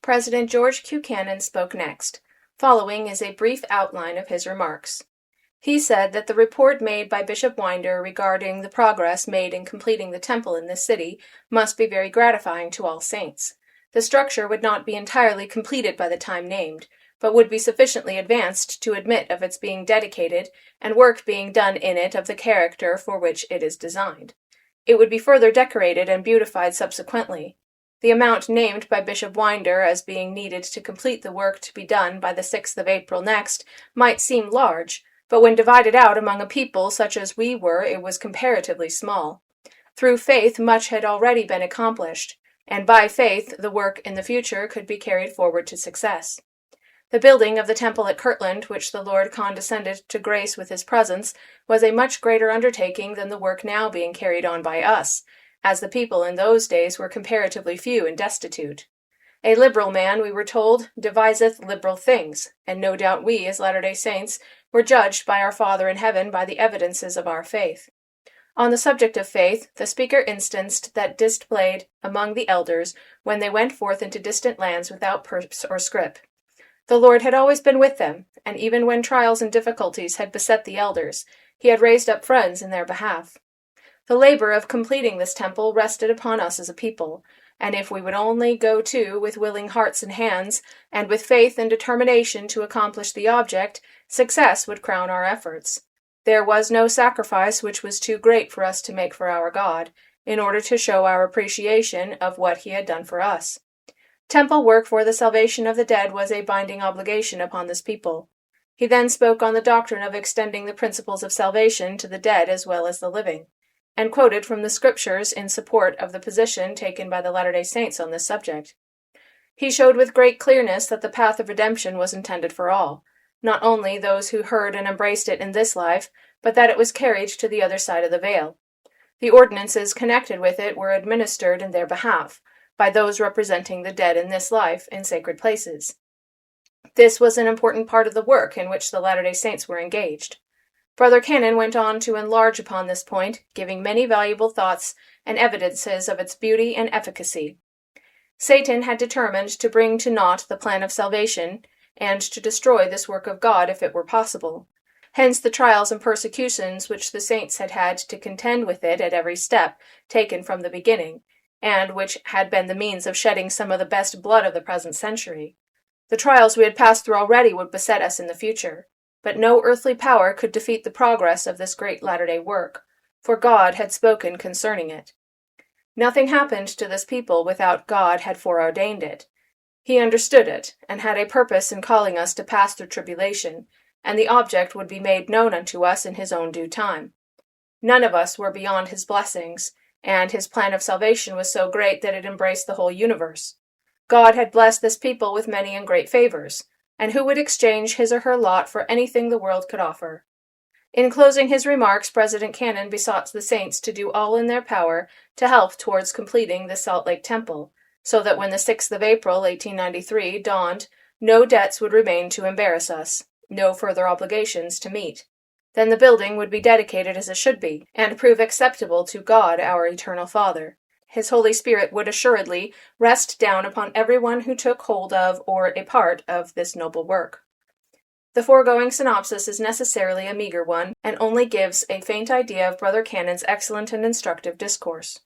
President George Q. Cannon spoke next. Following is a brief outline of his remarks. He said that the report made by Bishop Winder regarding the progress made in completing the temple in this city must be very gratifying to all saints. The structure would not be entirely completed by the time named, but would be sufficiently advanced to admit of its being dedicated and work being done in it of the character for which it is designed. It would be further decorated and beautified subsequently. The amount named by Bishop Winder as being needed to complete the work to be done by the 6th of April next might seem large, but when divided out among a people such as we were, it was comparatively small. Through faith much had already been accomplished, and by faith the work in the future could be carried forward to success. The building of the temple at Kirtland, which the Lord condescended to grace with his presence, was a much greater undertaking than the work now being carried on by us, as the people in those days were comparatively few and destitute. A liberal man, we were told, deviseth liberal things, and no doubt we, as Latter-day Saints, were judged by our Father in heaven by the evidences of our faith. On the subject of faith, the speaker instanced that displayed among the elders when they went forth into distant lands without purse or scrip. The Lord had always been with them, and even when trials and difficulties had beset the elders, he had raised up friends in their behalf. The labor of completing this temple rested upon us as a people, and if we would only go to with willing hearts and hands, and with faith and determination to accomplish the object, success would crown our efforts. There was no sacrifice which was too great for us to make for our God, in order to show our appreciation of what he had done for us. Temple work for the salvation of the dead was a binding obligation upon this people. He then spoke on the doctrine of extending the principles of salvation to the dead as well as the living, and quoted from the Scriptures in support of the position taken by the Latter-day Saints on this subject. He showed with great clearness that the path of redemption was intended for all, not only those who heard and embraced it in this life, but that it was carried to the other side of the veil. The ordinances connected with it were administered in their behalf, by those representing the dead in this life in sacred places. This was an important part of the work in which the Latter-day Saints were engaged. Brother Cannon went on to enlarge upon this point, giving many valuable thoughts and evidences of its beauty and efficacy. Satan had determined to bring to naught the plan of salvation, and to destroy this work of God if it were possible. Hence the trials and persecutions which the saints had had to contend with it at every step taken from the beginning, and which had been the means of shedding some of the best blood of the present century. The trials we had passed through already would beset us in the future, but no earthly power could defeat the progress of this great latter-day work, for God had spoken concerning it. Nothing happened to this people without God had foreordained it. He understood it, and had a purpose in calling us to pass through tribulation, and the object would be made known unto us in his own due time. None of us were beyond his blessings, and his plan of salvation was so great that it embraced the whole universe. God had blessed this people with many and great favors, and who would exchange his or her lot for anything the world could offer? In closing his remarks, President Cannon besought the saints to do all in their power to help towards completing the Salt Lake Temple, so that when the 6th of April, 1893, dawned, no debts would remain to embarrass us, no further obligations to meet. Then the building would be dedicated as it should be, and prove acceptable to God our eternal Father. His Holy Spirit would assuredly rest down upon everyone who took hold of or a part of this noble work. The foregoing synopsis is necessarily a meager one, and only gives a faint idea of Brother Cannon's excellent and instructive discourse.